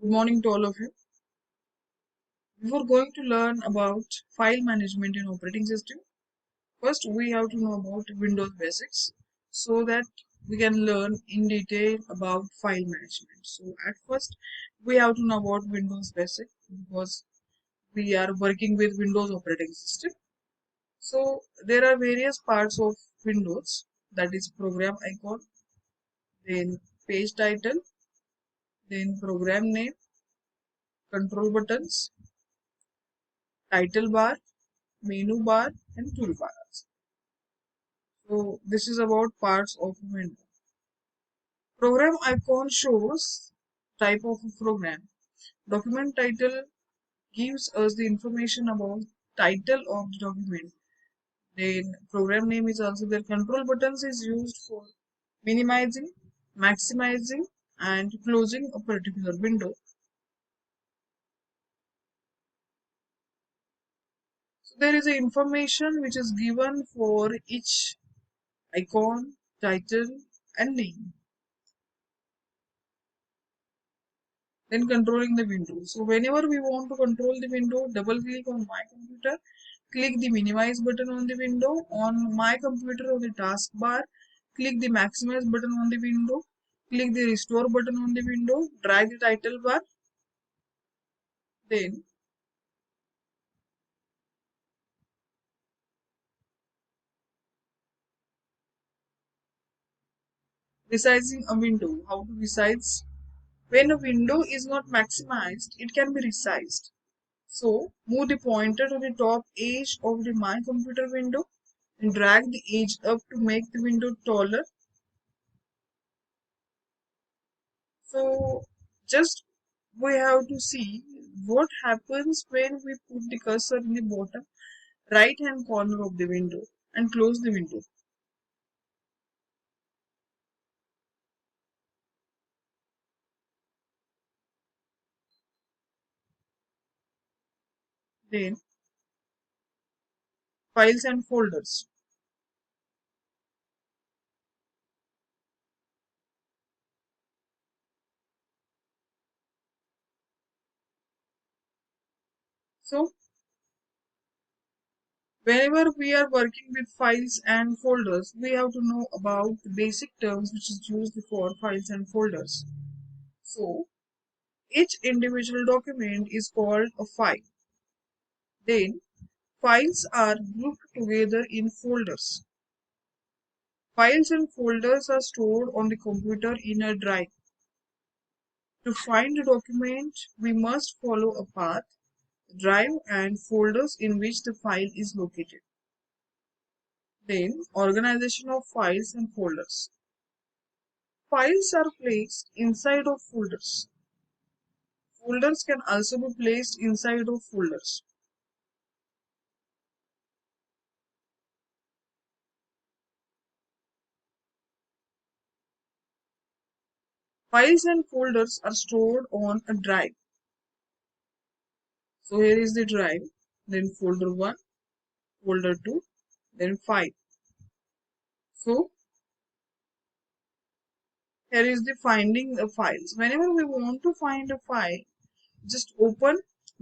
Good morning to all of you. Before going to learn about file management in operating system, first we have to know about Windows basics so that we can learn in detail about file management. So at first we have to know about Windows basic because we are working with Windows operating system. So there are various parts of Windows, that is program icon, then page title, then program name, control buttons, title bar, menu bar, and toolbars. So this is about parts of a window. Program icon shows type of a program. Document title gives us the information about title of the document. Then program name is also there. Control buttons is used for minimizing, maximizing, and closing a particular window. So there is a information which is given for each icon, title, and name. Then controlling the window. So whenever we want to control the window, double click on my computer, click the minimize button on the window. On my computer on the taskbar, click the maximize button on the window, click the restore button on the window, drag the title bar, then resizing a window. How to resize? When a window is not maximized, it can be resized. So move the pointer to the top edge of the my computer window and drag the edge up to make the window taller. So just we have to see what happens when we put the cursor in the bottom right hand corner of the window and close the window. Then files and folders. So whenever we are working with files and folders, we have to know about the basic terms which is used for files and folders. So each individual document is called a file. Then files are grouped together in folders. Files and folders are stored on the computer in a drive. To find a document, we must follow a path, drive, and folders in which the file is located. Then, organization of files and folders. Files are placed inside of folders. Folders can also be placed inside of folders. Files and folders are stored on a drive. So here is the drive, then folder 1, folder 2, then 5. So here is the finding the files. Whenever we want to find a file, just open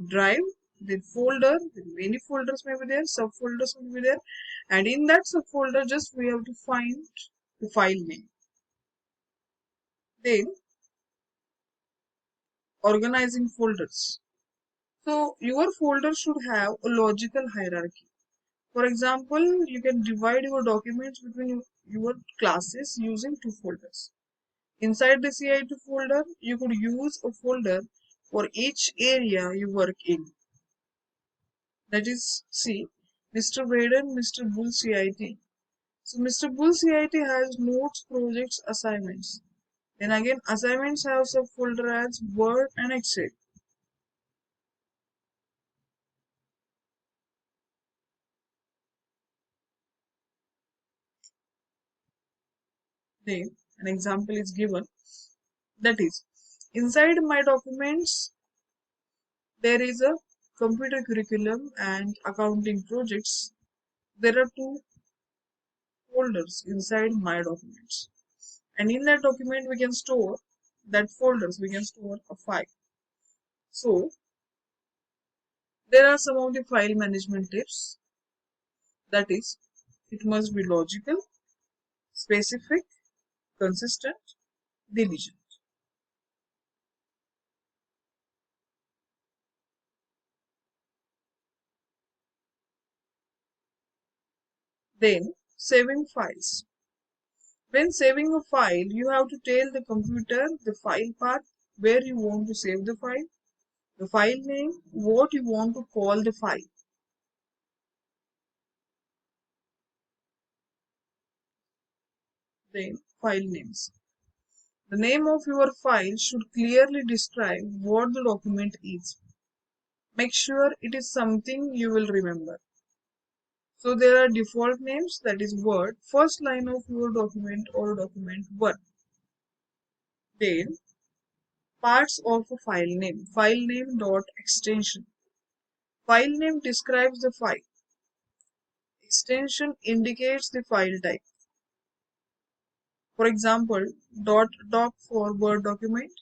drive, then folder, then many folders may be there, subfolders will be there, and in that subfolder just we have to find the file name. Then organizing folders. So your folder should have a logical hierarchy. For example, you can divide your documents between your classes using two folders. Inside the CIT folder, you could use a folder for each area you work in. That is, see, Mr. Vaden, Mr. Bull CIT. So Mr. Bull CIT has notes, projects, assignments. Then again, assignments have subfolder as Word and Excel. Then an example is given. That is, inside my documents, there is a computer curriculum and accounting projects. There are two folders inside my documents. And in that document, we can store that folders, we can store a file. So there are some of the file management tips. That is, it must be logical, specific, consistent, diligent. Then, saving files. When saving a file, you have to tell the computer the file path, where you want to save the file name, what you want to call the file. Then, file names. The name of your file should clearly describe what the document is. Make sure it is something you will remember. So there are default names, that is word, first line of your document or document 1. Then parts of a file name dot extension. File name describes the file. Extension indicates the file type. For example, .doc for Word document,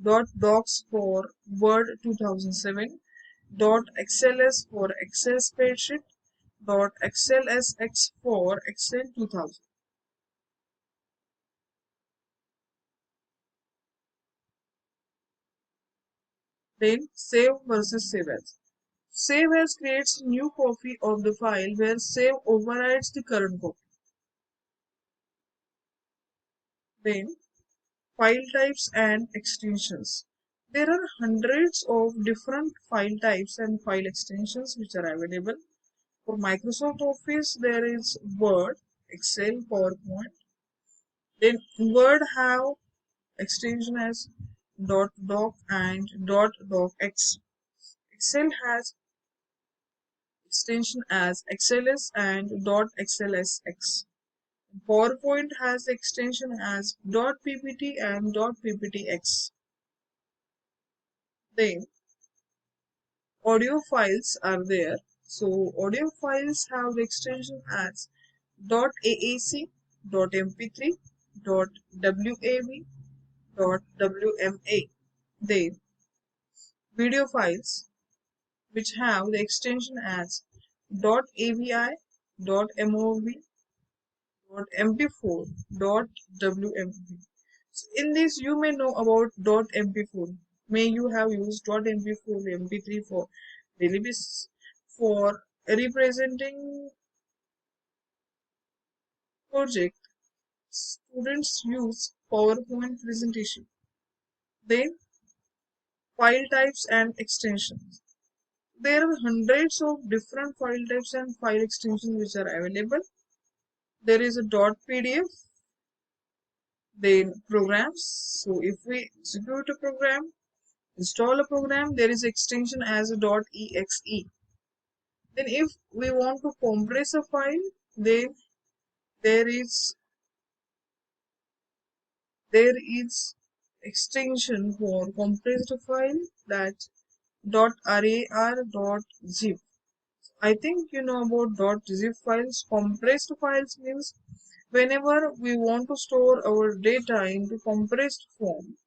.docs for Word 2007, .xls for Excel spreadsheet, .xlsx for Excel 2000. Then save versus save as. Save as creates a new copy of the file where save overrides the current copy. Then file types and extensions. There are hundreds of different file types and file extensions which are available. For Microsoft Office, there is Word, Excel, PowerPoint. Then Word have extension as .doc and .docx. Excel has extension as XLS and .xlsx. PowerPoint has extension as .ppt and .pptx. Then audio files are there. So audio files have the extension as .aac, .mp3, .wav, .wma. Then video files which have the extension as .avi, .mov, .mp4, .wmp. So in this you may know about .mp4. May you have used .mp4, mp3 for daily basis for representing project. Students use PowerPoint presentation. Then file types and extensions. There are hundreds of different file types and file extensions which are available. There is a .pdf, then programs. So if we execute a program, install a program, there is extension as a .exe. Then if we want to compress a file, then there is there is extension for compressed file, that .rar.zip. I think you know about .zip files. Compressed files means whenever we want to store our data into compressed form,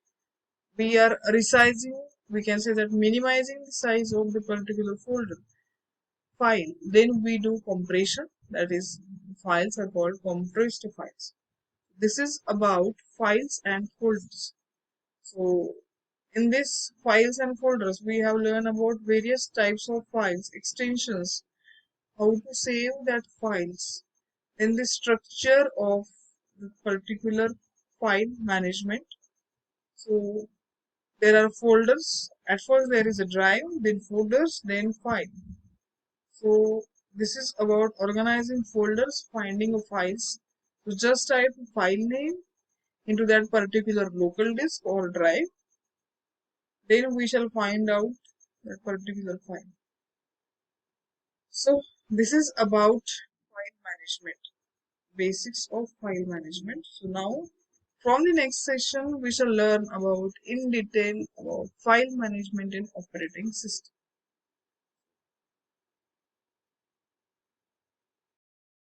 we are resizing, we can say that minimizing the size of the particular folder file. Then we do compression, that is, files are called compressed files. This is about files and folders. So in this files and folders, we have learned about various types of files, extensions, how to save that files, in the structure of the particular file management. So there are folders. At first there is a drive, then folders, then file. So this is about organizing folders, finding of files. So just type file name into that particular local disk or drive. Then we shall find out that particular file. So this is about file management, basics of file management. So now from the next session we shall learn about in detail about file management in operating system.